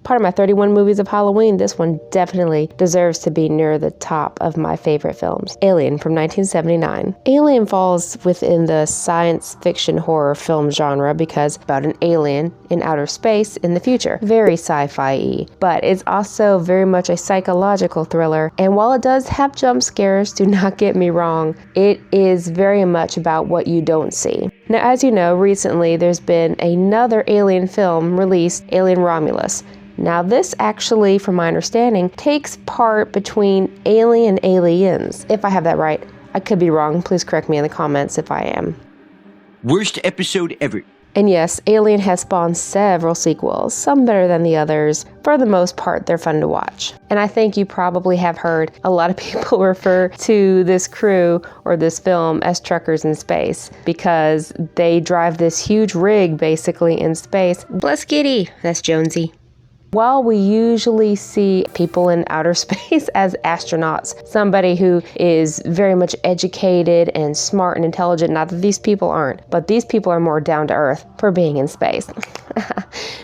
part of my 31 movies of Halloween, this one definitely deserves to be near the top of my favorite films. Alien from 1979. Alien falls within the science fiction horror film genre because it's about an alien in outer space in the future. Very sci-fi-y. But it's also very much a psychological thriller. And while it does have jump scares, do not get me wrong, it is very much about what you don't see. Now, as you know, recently there's been another Alien film released, Alien Romulus. Now, this actually, from my understanding, takes part between Alien and Aliens. If I have that right. I could be wrong. Please correct me in the comments if I am. Worst episode ever. And yes, Alien has spawned several sequels, some better than the others. For the most part, they're fun to watch. And I think you probably have heard a lot of people refer to this crew or this film as truckers in space because they drive this huge rig basically in space. Bless Kitty. That's Jonesy. While we usually see people in outer space as astronauts, somebody who is very much educated and smart and intelligent, not that these people aren't, but these people are more down to earth for being in space.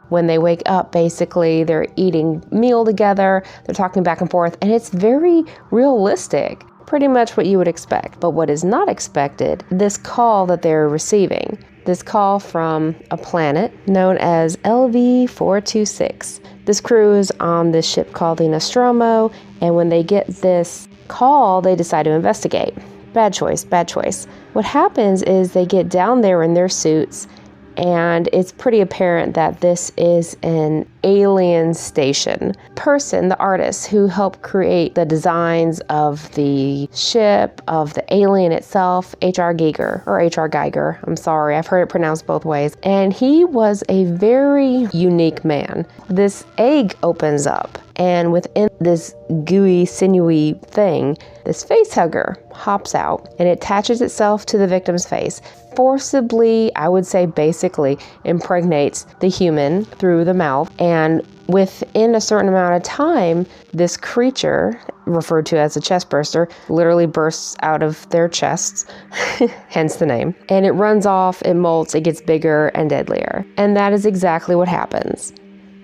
When they wake up, basically, they're eating meal together, they're talking back and forth, and it's very realistic. Pretty much what you would expect. But what is not expected, this call that they're receiving. This call from a planet known as LV-426. This crew is on this ship called the Nostromo, and when they get this call, they decide to investigate. Bad choice, bad choice. What happens is they get down there in their suits, and it's pretty apparent that this is an alien station. Person, the artist who helped create the designs of the ship, of the alien itself, H.R. Geiger. I'm sorry, I've heard it pronounced both ways. And he was a very unique man. This egg opens up, and within this gooey, sinewy thing, this face hugger hops out, and it attaches itself to the victim's face. Forcibly, I would say basically, impregnates the human through the mouth, and within a certain amount of time, this creature, referred to as a chest burster, literally bursts out of their chests, hence the name, and it runs off, it molts, it gets bigger and deadlier. And that is exactly what happens.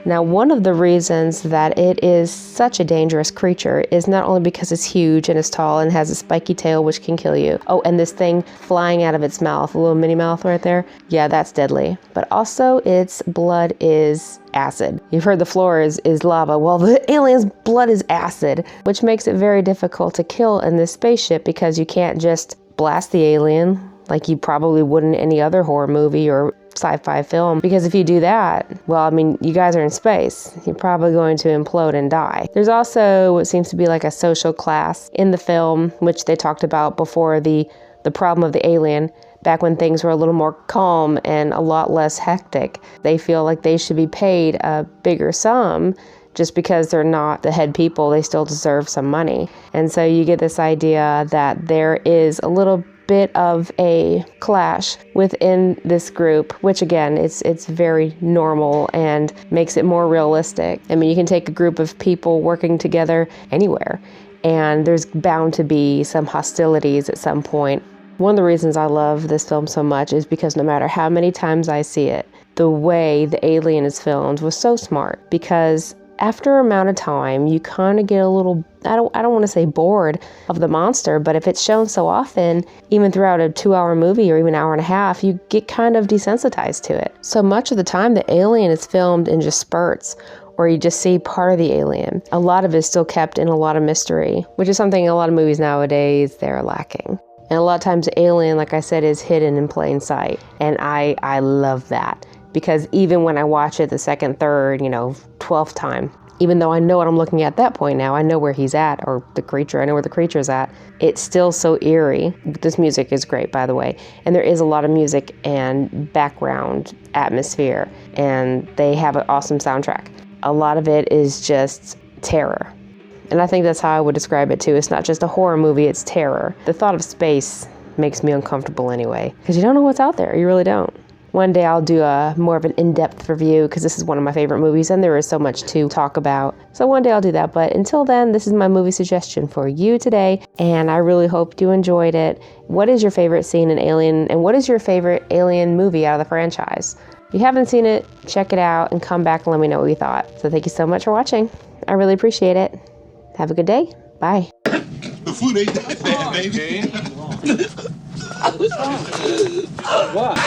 Now, one of the reasons that it is such a dangerous creature is not only because it's huge and it's tall and has a spiky tail which can kill you. Oh, and this thing flying out of its mouth, a little mini mouth right there. Yeah, that's deadly. But also its blood is acid. You've heard the floor is lava. Well, the alien's blood is acid, which makes it very difficult to kill in this spaceship because you can't just blast the alien like you probably would in any other horror movie or sci-fi film, because if you do that, well, I mean, you guys are in space. You're probably going to implode and die. There's also what seems to be like a social class in the film, which they talked about before the problem of the alien, back when things were a little more calm and a lot less hectic. They feel like they should be paid a bigger sum. Just because they're not the head people, they still deserve some money. And so you get this idea that there is a little bit of a clash within this group, which again, it's very normal and makes it more realistic. I mean, you can take a group of people working together anywhere, and there's bound to be some hostilities at some point. One of the reasons I love this film so much is because no matter how many times I see it, the way the alien is filmed was so smart, because after an amount of time, you kind of get a little, I don't want to say bored of the monster, but if it's shown so often, even throughout a 2-hour movie or even an hour and a half, you get kind of desensitized to it. So much of the time, the alien is filmed in just spurts, or you just see part of the alien. A lot of it is still kept in a lot of mystery, which is something a lot of movies nowadays, they're lacking. And a lot of times the alien, like I said, is hidden in plain sight. And I love that. Because even when I watch it the second, third, 12th time, even though I know what I'm looking at that point now, I know where he's at, or the creature, I know where the creature's at, it's still so eerie. This music is great, by the way. And there is a lot of music and background atmosphere, and they have an awesome soundtrack. A lot of it is just terror. And I think that's how I would describe it too. It's not just a horror movie, it's terror. The thought of space makes me uncomfortable anyway, because you don't know what's out there, you really don't. One day I'll do a more of an in-depth review, because this is one of my favorite movies and there is so much to talk about. So one day I'll do that, but until then, this is my movie suggestion for you today, and I really hope you enjoyed it. What is your favorite scene in Alien, and what is your favorite Alien movie out of the franchise? If you haven't seen it, check it out and come back and let me know what you thought. So thank you so much for watching. I really appreciate it. Have a good day. Bye. The food ain't that bad, baby. What?